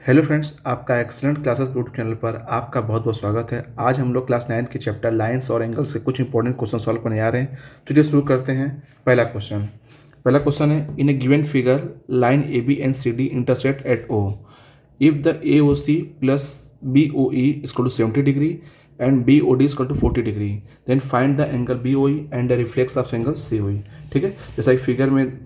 Hello friends, आपका excellent classes YouTube channel पर आपका बहुत बहुत स्वागत है। आज हम लोग क्लास 9 के चैप्टर लाइंस और एंगल्स से कुछ इंपॉर्टेंट क्वेश्चन सॉल्व करने आ रहे हैं। तो चलिए शुरू करते हैं। पहला क्वेश्चन है, in a given figure line A B and C D intersect at O. If the A O C plus B O E equal to 70 degree and B O D equal to 40 degree, then find the angle B O E and the reflex of angle C O E. ठीक है, जैसा कि figure में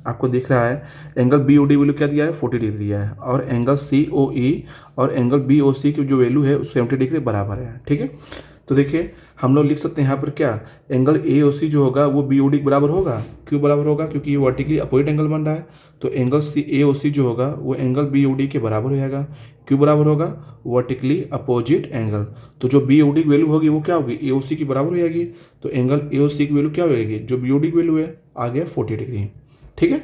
आपको दिख रहा है, angle B O D value क्या दिया है, 40 डिग्री दिया है, और एंगल सी ओ ई और एंगल बी ओ सी की जो वैल्यू है 70 डिग्री बराबर है। ठीक है, तो देखिए हम लोग लिख सकते हैं यहाँ पर क्या, एंगल ए ओ सी जो होगा वो बी ओ डी के बराबर होगा। क्यों बराबर होगा? क्योंकि ये वर्टिकली अपोजिट एंगल बन रहा है। तो एंगल सी ए ओ सी जो होगा वो एंगल बी ओ डी के बराबर हो जाएगा। क्यों बराबर होगा? Vertically opposite angle. तो जो बी ओ डी की वैल्यू होगी वो क्या होगी, ए ओ सी की बराबर हो जाएगी। तो एंगल ए ओ सी की वैल्यू क्या हो जाएगी, जो बी ओ डी की वैल्यू है आ गया 40 डिग्री। ठीक है,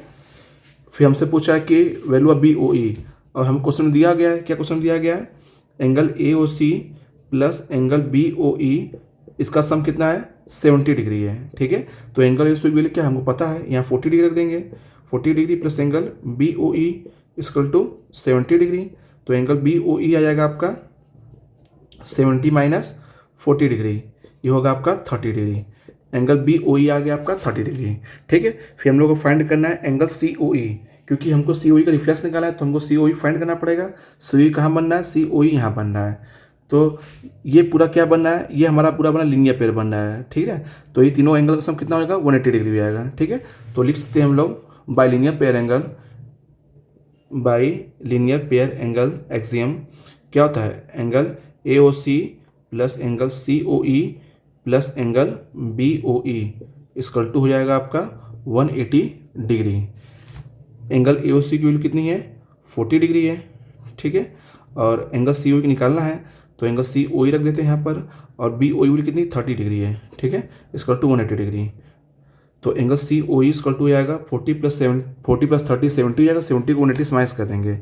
फिर हमसे पूछा है कि वैल्यू ऑफ बी ओ ई, और हम क्वेश्चन दिया गया है, क्या क्वेश्चन दिया गया है, angle A O C plus angle B O E, इसका सम कितना है, 70 डिग्री है। ठीक है, तो एंगल ए ओ सी की वैल्यू क्या हमको पता है, यहाँ 40 डिग्री रख देंगे। 40 degree plus angle B O E equal to 70 degree. तो एंगल बी ओ ई आ जाएगा आपका 70 माइनस 40 डिग्री, ये होगा आपका 30 degree. Angle B O E आ गया आपका 30 डिग्री। ठीक है, फिर हम लोग को फाइंड करना है एंगल सी ओ ई, क्योंकि हमको सी ओ ई का रिफ्लेक्स निकालना है तो हमको सी ओ ई फाइंड करना पड़ेगा। सी ओ ई कहाँ बनना है, सी ओ ई यहाँ बन रहा है। तो ये पूरा क्या बनना है, ये हमारा पूरा बना लीनियर पेयर बन रहा है। ठीक है, तो ये तीनों एंगल का सम कितना होगा, 180 डिग्री भी आएगा। ठीक है, तो लिख सकते हैं हम लोग by linear pair angle, by linear pair angle axiom क्या होता है, angle A O C plus angle C O E plus angle B O E equal to हो जाएगा आपका 180 डिग्री। एंगल ए ओ सी की वैल्यू कितनी है, 40 डिग्री है। ठीक है, और एंगल सी ओ ई निकालना है तो एंगल सी ओ ई रख देते हैं यहाँ पर, और बी ओ ई वैल्यू कितनी, 30 डिग्री है। ठीक है, इक्वल टू 180 डिग्री। तो angle C O E equal to आएगा 40 प्लस 30 70 जाएगा, 70 को 180 से माइनस कर देंगे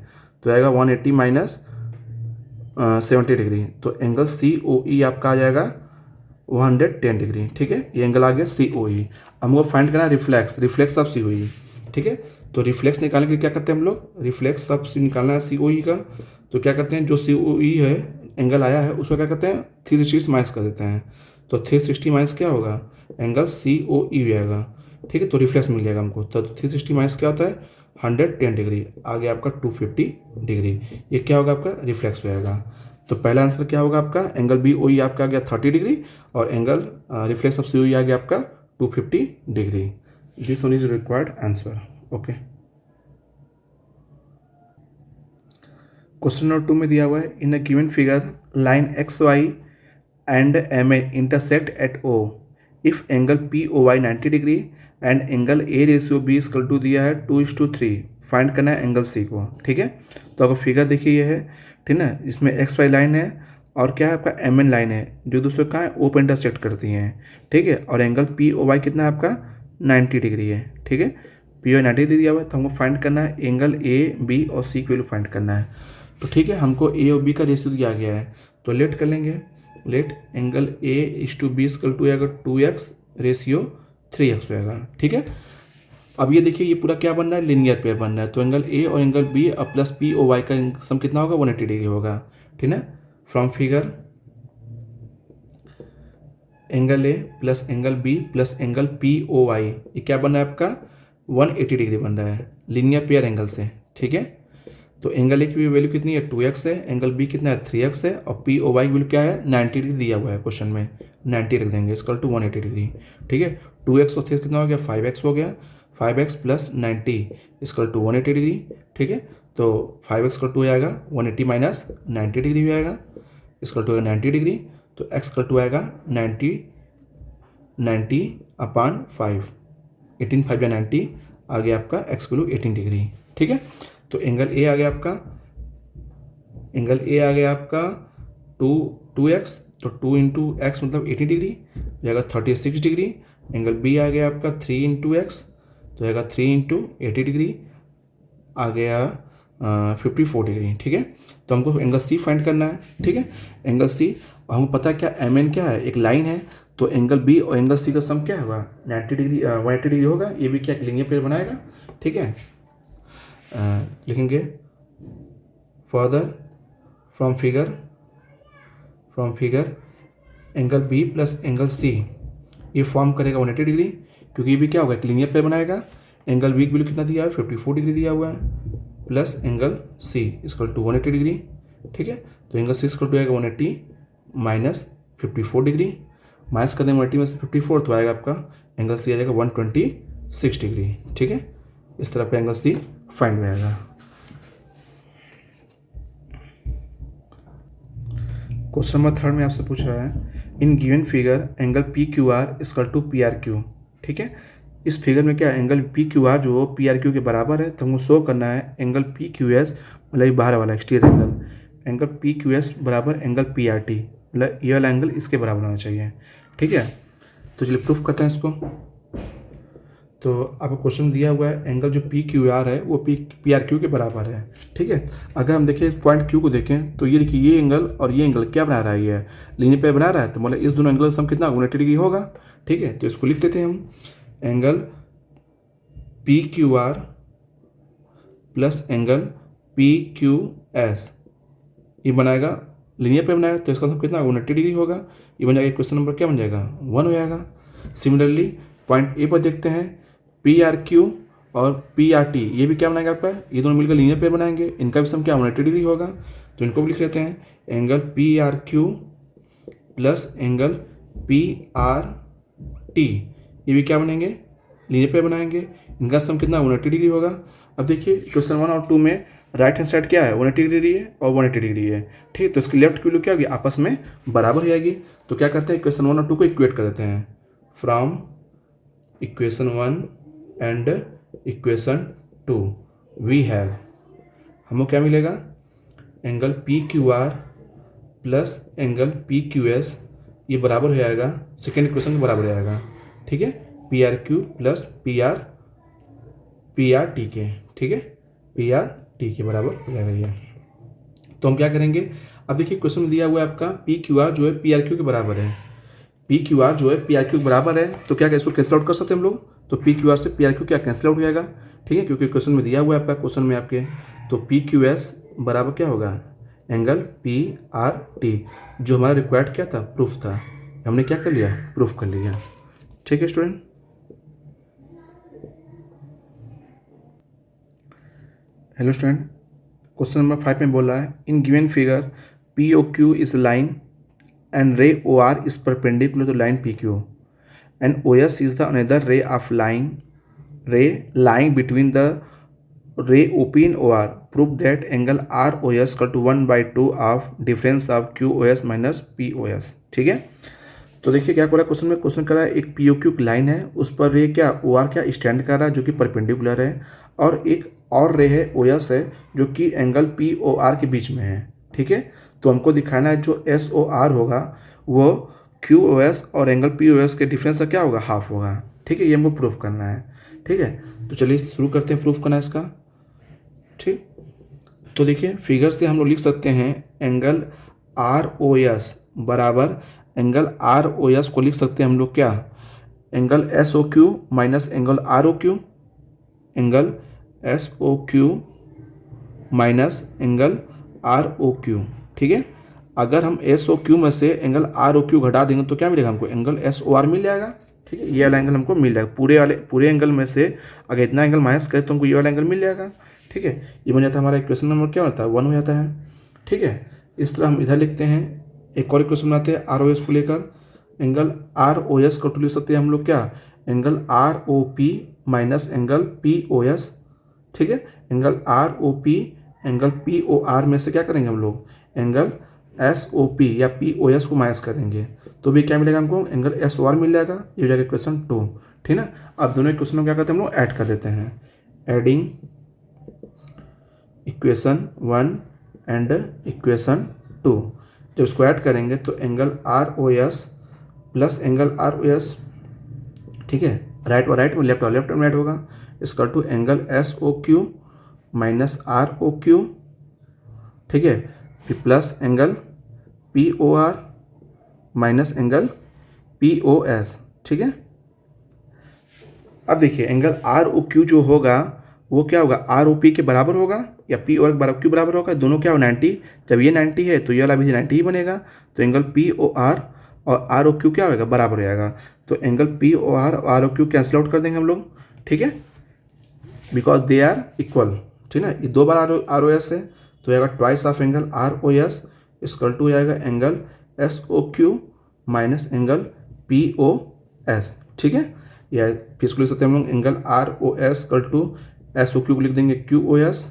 तो आएगा 180 माइनस 70 डिग्री। तो एंगल सी ओ ई आपका आ जाएगा 110 डिग्री। ठीक है, ये एंगल आ गया सी ओ ई। हमको फाइंड करना है reflex of C O E. ठीक है, तो रिफ्लेक्स निकालने के लिए क्या करते हैं हम लोग, रिफ्लेक्स ऑफ निकालना है सी ओ ई का। तो क्या करते हैं, जो सी ओ ई है एंगल आया है उसको क्या करते हैं 360 माइनस कर देते हैं। तो 360 माइनस क्या होगा, एंगल सी ओ ई आएगा। ठीक है, तो रिफ्लेक्स मिल जाएगा हमको। तो 360 माइनस क्या होता है, 110 डिग्री, आ गया आपका 250 डिग्री। ये क्या होगा, आपका रिफ्लेक्स हो जाएगा। तो पहला आंसर क्या होगा आपका, एंगल बी ओ ई आपका आ गया 30 डिग्री, और angle reflex of C O E आ गया आपका 250 degree. This one is required answer. Okay, question number 2 में दिया हुआ है, in a given figure line X Y and M A intersect at O if angle P O Y 90 degree and angle A ratio B equal to दिया है 2:3। Find करना है angle C को। ठीक है, तो अगर फिगर देखिए ये है, ठीक ना, इसमें एक्स वाई लाइन है और क्या है आपका एम एन लाइन है, जो दूसरे कहाँ है ओ पे इंटरसेक्ट करती हैं। ठीक है, और एंगल पी ओ वाई कितना है आपका 90 डिग्री है। ठीक है, पी ओ 90 डिग्री दिया हुआ है, तो हमको फाइंड करना है एंगल ए बी और सी की वैल्यू फाइंड करना है। तो ठीक है, हमको ए और बी का रेशियो दिया गया है, तो लेट कर लेंगे। Let angle A is to be equal to आएगा 2x रेशियो 3x होएगा। ठीक है, अब ये देखिए ये पूरा क्या बन रहा है, लीनियर पेयर बन रहा है। तो एंगल ए और एंगल बी और प्लस पी ओ वाई का सम कितना होगा, 180 डिग्री होगा। ठीक है, from figure angle A plus angle B plus angle P O Y, ये क्या बन रहा है आपका 180 डिग्री बन रहा है लीनियर पेयर एंगल से। ठीक है, तो एंगल ए की वैल्यू कितनी है, 2x है, एंगल बी कितना है 3x है, और पी ओ वाई की वैल्यू क्या है 90 डिग्री दिया हुआ है क्वेश्चन में, 90 रख देंगे इक्वल टू 180 डिग्री। ठीक है, 2x और 3 कितना हो गया, 5x हो गया, 5x plus 90 equal to 180 degree. ठीक है, तो 5x इक्वल टू आएगा 180 माइनस 90 डिग्री भी आएगा, इक्वल टू 90 डिग्री। तो x इक्वल टू आएगा 90 अपान 5, 18 5 या 90 आ गया आपका x वैल्यू 18 डिग्री। ठीक है, तो एंगल ए आ गया आपका, एंगल ए आ गया आपका 2x, तो 2 इंटू एक्स मतलब 80 डिग्री जाएगा 36 डिग्री। एंगल बी आ गया आपका 3 इंटू एक्स, तो जाएगा 3 इंटू 80 डिग्री, आ गया 54 डिग्री। ठीक है, तो हमको एंगल सी फाइंड करना है। ठीक है, एंगल सी, हमको पता है क्या एम एन क्या है, एक लाइन है। तो एंगल बी और एंगल सी का सम क्या होगा, 90 डिग्री 180 डिग्री होगा। ये भी क्या एक लीनियर पेयर बनाएगा। ठीक है, लिखेंगे further from figure angle B plus angle C ये फॉर्म करेगा 180 डिग्री, क्योंकि ये भी क्या होगा, एक लीनियर पेयर बनाएगा। एंगल बी की वैल्यू कितना दिया है, 54 डिग्री दिया हुआ है, plus angle C equal to 180 degree. ठीक है, तो एंगल सी इक्वल टू आएगा 180 माइनस 54 डिग्री, माइनस कर देंगे 180 में से 54, तो आएगा आपका एंगल सी आ जाएगा 126 डिग्री। ठीक है, इस तरह पे एंगल सी फाइंड हो जाएगा। क्वेश्चन नंबर 3 में आपसे पूछ रहा है in given figure angle P Q R equal to P R Q. ठीक है, इस फिगर में क्या एंगल पी क्यू आर जो पी आर क्यू के बराबर है, तो हमको शो करना है एंगल पी क्यू एस मतलब बाहर वाला exterior angle P Q S बराबर एंगल पी आर टी, मतलब ये वाला एंगल इसके बराबर होना चाहिए। ठीक है, तो चलिए प्रूफ करते हैं इसको। तो आपको क्वेश्चन दिया हुआ है एंगल जो पी क्यू आर है वो पी आर क्यू के बराबर है। ठीक है, अगर हम देखें पॉइंट क्यू को देखें तो ये देखिए ये एंगल और ये एंगल क्या बना रहा है, ये लीनियर पे बना रहा है, तो मतलब इस दोनों एंगल का सम कितना 180 डिग्री होगा। ठीक है, तो इसको लिख देते हैं हम angle P Q R plus angle P Q S ये बनाएगा लीनियर पे बनाएगा, तो इसका सम कितना 180 डिग्री होगा। ये बन जाएगा क्वेश्चन नंबर क्या बन जाएगा 1 हो जाएगा। सिमिलरली पॉइंट ए पर देखते हैं पी आर क्यू और पी आर टी ये भी क्या बनाएगा आपका, ये दोनों मिलकर लीनियर पेयर बनाएंगे, इनका भी सम क्या 180 डिग्री होगा। तो इनको भी लिख लेते हैं angle P R Q plus angle P R T ये भी क्या बनेंगे, लीनियर पेयर बनाएंगे, इनका सम कितना 180 डिग्री होगा। अब देखिए क्वेश्चन 1 और 2 में राइट हैंड साइड क्या है 180 डिग्री है और 180 डिग्री है। ठीक है, तो इसकी लेफ्ट की वैल्यू क्या होगी, आपस में बराबर हो जाएगी। तो क्या करते हैं क्वेश्चन 1 और 2 को इक्वेट कर देते हैं। From equation 1 and equation 2 we have, हमको क्या मिलेगा angle P Q R plus angle P Q S ये बराबर हो जाएगा सेकेंड इक्वेशन के बराबर हो जाएगा। ठीक है, P R Q plus P R T के, ठीक है, पी आर टी के बराबर हो जाएगा ये। तो हम क्या करेंगे, अब देखिए क्वेश्चन में दिया हुआ है आपका पी क्यू आर जो है पी आर क्यू के बराबर है, पी क्यू आर जो है पी आर क्यू के बराबर है, तो क्या इसको कैंसिल आउट कर सकते हैं हम लोग, तो पी क्यू आर से पी आर क्यू क्या कैंसिल आउट हो जाएगा। ठीक है, क्योंकि क्वेश्चन में दिया हुआ है आपका क्वेश्चन में आपके, तो पी क्यू एस बराबर क्या होगा एंगल पी आर टी, जो हमारा रिक्वायर्ड क्या था प्रूफ था, हमने क्या कर लिया प्रूफ कर लिया। ठीक है student, hello student, question number 5 में बोल रहा है in given figure P O Q is line and ray OR is perpendicular to line PQ and OS is the another ray of ray lying between the ray OP and OR. Prove that angle ROS equal to 1/2 of difference of QOS minus POS. ठीक है, तो देखिए क्या कर रहा है question में, question कर रहा है एक POQ लाइन है, उस पर रे क्या OR क्या स्टैंड कर रहा है जो कि परपेंडिकुलर है, और एक और रे है OS है जो कि एंगल POR के बीच में है। ठीक है, तो हमको दिखाना है जो SOR होगा वो QOS और एंगल POS के डिफरेंस का क्या होगा हाफ होगा। ठीक है, ये हमको प्रूफ करना है। ठीक है, तो चलिए शुरू करते हैं प्रूफ करना इसका। ठीक, तो देखिए फिगर से हम लोग लिख सकते हैं एंगल ROS बराबर एंगल ROS को लिख सकते हैं हम लोग क्या, angle SOQ minus angle ROQ, angle SOQ minus angle ROQ। ठीक है, अगर हम SOQ में से एंगल ROQ घटा देंगे तो क्या मिलेगा हमको एंगल SOR मिल जाएगा। ठीक है, ये वाला एंगल हमको मिल जाएगा, पूरे एंगल में से अगर इतना एंगल माइनस करें तो हमको ये वाला एंगल मिल जाएगा। ठीक है, ये बन जाता है हमारा इक्वेशन नंबर क्या होता है 1 हो जाता है। ठीक है, इस तरह हम इधर लिखते हैं, एक और इक्वेशन बनाते हैं ROS को लेकर, एंगल ROS को लिख सकते हैं हम लोग क्या angle ROP minus angle POS। ठीक है, एंगल ROP एंगल POR में से क्या करेंगे हम लोग एंगल SOP या POS को माइनस करेंगे तो भी क्या मिलेगा हमको एंगल SOR मिल जाएगा। ये हो जाएगा क्वेश्चन 2। ठीक ना, अब दोनों इक्वेशन में क्या करते हैं हम लोग ऐड कर देते हैं, एडिंग इक्वेशन 1 एंड इक्वेशन 2। जब इसको ऐड करेंगे तो angle ROS plus angle ROS, ठीक है, राइट और राइट में लेफ्ट और लेफ्ट में ऐड होगा, इसका two angle SOQ minus ROQ। ठीक है, फिर plus angle POR minus angle POS। ठीक है, अब देखिए एंगल ROQ जो होगा वो क्या होगा ROP के बराबर होगा, या पी और बराबर क्यू बराबर होगा, दोनों क्या हो 90, जब ये 90 है तो ये वाला भी 90 ही बनेगा, तो एंगल पी ओ आर और आर ओ क्यू क्या होगा, बराबर हो जाएगा। तो एंगल पी ओ आर और R O Q cancel out कर देंगे हम लोग, ठीक है, बिकॉज दे आर इक्वल, ठीक है ना। ये 2 बार आर ओ एस है तो आएगा twice of angle R O S equal to आएगा angle S O Q minus angle P O S, ठीक है। या फिर इसको लिख सकते हैं हम लोग angle R O S equal to S O Q को लिख देंगे Q O S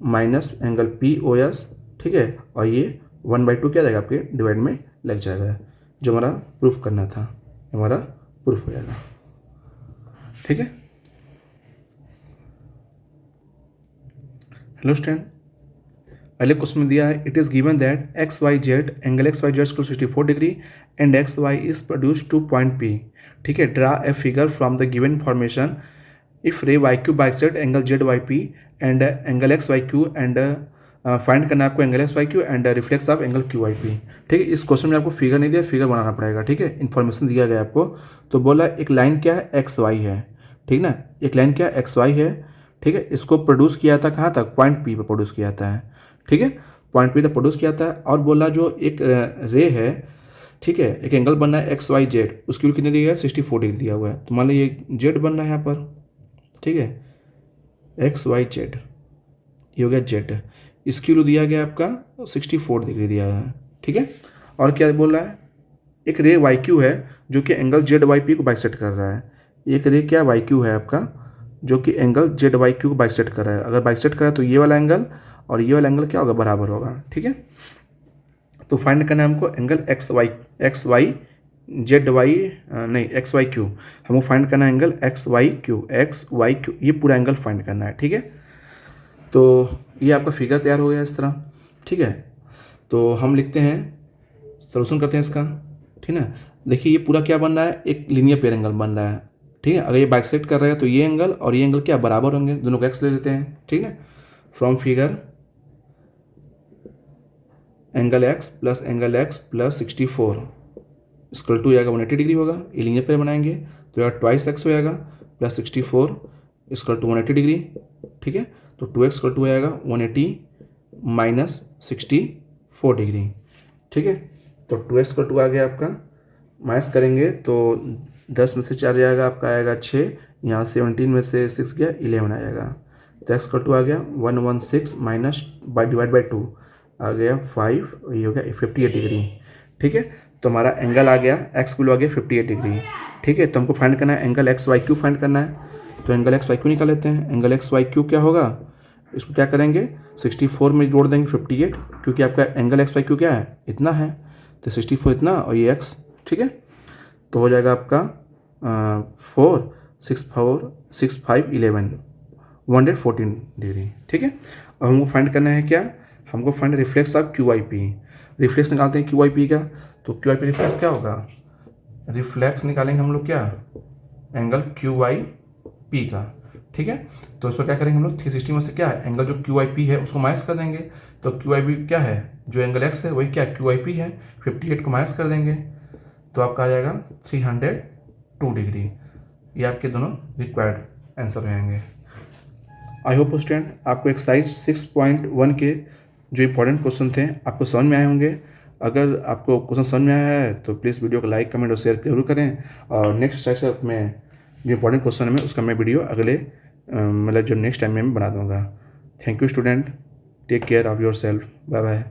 minus angle P O S, ठीक है। और ये 1/2 क्या जाएगा आपके डिवाइड में लग जाएगा, जो हमारा प्रूफ करना था हमारा प्रूफ हो जाएगा, ठीक है। हेलो स्टूडेंट, पहले क्वेश्चन में दिया है it is given that X Y Z angle X Y Z equal 64 degree and X Y is produce to point P, ठीक है। Draw a figure from the given information if ray Y Q bisect angle Z Y P and angle X Y Q and find करना है आपको angle X Y Q and reflex of angle Q Y P, ठीक है। इस question में आपको figure नहीं दिया, फिगर बनाना पड़ेगा, ठीक है। इन्फॉर्मेशन दिया गया आपको, तो बोला एक लाइन क्या है एक्स वाई है, ठीक ना, एक लाइन क्या एक्स वाई है, ठीक है। इसको प्रोड्यूस किया था कहाँ तक, पॉइंट पी पर प्रोड्यूस किया था, ठीक है, पॉइंट पी तक प्रोड्यूस किया था। और बोला जो एक रे है, ठीक है, एक एंगल बनना है एक्स वाई जेड, उसकी कितने दिया है 64 डिग्री दिया हुआ है, तो मान लो ये जेड बनना है यहाँ पर, ठीक है, एक्स वाई जेड ये हो गया जेड, इसकी वैल्यू दिया गया आपका 64 डिग्री दिया है, ठीक है। और क्या बोल रहा है, एक रे वाई क्यू है जो कि एंगल जेड वाई पी को बाइसेक्ट कर रहा है, एक रे क्या वाई क्यू है आपका जो कि एंगल जेड वाई क्यू को बाइसेक्ट कर रहा है। अगर बाइसेक्ट कर रहा है तो ये वाला एंगल और ये वाला एंगल क्या होगा, बराबर होगा, ठीक है। तो फाइंड करना है हमको angle X Y Z Y नहीं एक्स वाई क्यू, हमको फाइंड करना है एंगल एक्स वाई क्यू, ये पूरा एंगल फाइंड करना है, ठीक है। तो ये आपका फिगर तैयार हो गया इस तरह, ठीक है। तो हम लिखते हैं, सॉल्यूशन करते हैं इसका, ठीक है। देखिए ये पूरा क्या बन रहा है, एक लीनियर पेयर एंगल बन रहा है, ठीक है। अगर ये बाइसेक्ट कर रहा है तो ये एंगल और ये एंगल क्या बराबर होंगे, दोनों को एक्स ले लेते हैं, ठीक है। From figure angle X plus 64 equal to आएगा 180 डिग्री होगा, ये लीनियर पेयर बनाएंगे तो यार ट्वाइस एक्स हो जाएगा प्लस 64 इक्वल टू 180 डिग्री, ठीक है। तो 2x इक्वल टू आएगा 180 माइनस 64 डिग्री, ठीक है। तो 2x इक्वल टू आ गया आपका, माइनस करेंगे तो 10 में से 4 जाएगा आपका आएगा 6, यहाँ 17 में से 6 गया 11 आएगा, तो x इक्वल टू आ गया 116 माइनस डिवाइड बाई 2 आ गया 5, ये हो गया 58 डिग्री, ठीक है। तो हमारा एंगल आ गया x की वैल्यू आ गया 58 डिग्री, ठीक है। तो हमको फाइंड करना है angle X Y Q find करना है, तो एंगल एक्स वाई क्यू निकाल लेते हैं। एंगल एक्स वाई क्यू क्या होगा, इसको क्या करेंगे 64 में जोड़ देंगे 58, क्योंकि आपका एंगल एक्स वाई क्यू क्या है इतना है, तो 64 इतना और ये x, ठीक है। तो हो जाएगा आपका 4 6 4 6 5 11 114 डिग्री, ठीक है। अब हमको फाइंड करना है क्या, हमको find reflex of Q I P, reflex निकालते हैं क्यू आई पी का, तो क्यू आई पी रिफ्लेक्स क्या होगा, रिफ्लेक्स निकालेंगे हम लोग क्या एंगल क्यू आई पी का, ठीक है। तो इसको क्या करेंगे हम लोग 360 में से क्या है एंगल जो क्यू आई पी है उसको माइनस कर देंगे, तो क्यू आई पी क्या है जो एंगल एक्स है वही क्या क्यू आई पी है, 58 को माइनस कर देंगे तो आपका आ जाएगा 302 डिग्री। ये आपके दोनों रिक्वायर्ड आंसर रहेंगे। आई होप स्टूडेंट आपको एक्सरसाइज 6.1 के जो इंपॉर्टेंट क्वेश्चन थे आपको समझ में आए होंगे। अगर आपको क्वेश्चन समझ में आया है तो प्लीज़ वीडियो को लाइक कमेंट और शेयर जरूर करें, और नेक्स्ट एक्सरसाइज में जो इंपॉर्टेंट क्वेश्चन है मैं उसका मैं वीडियो अगले मतलब जो नेक्स्ट टाइम में बना दूंगा। Thank you student, take care of your self, bye bye.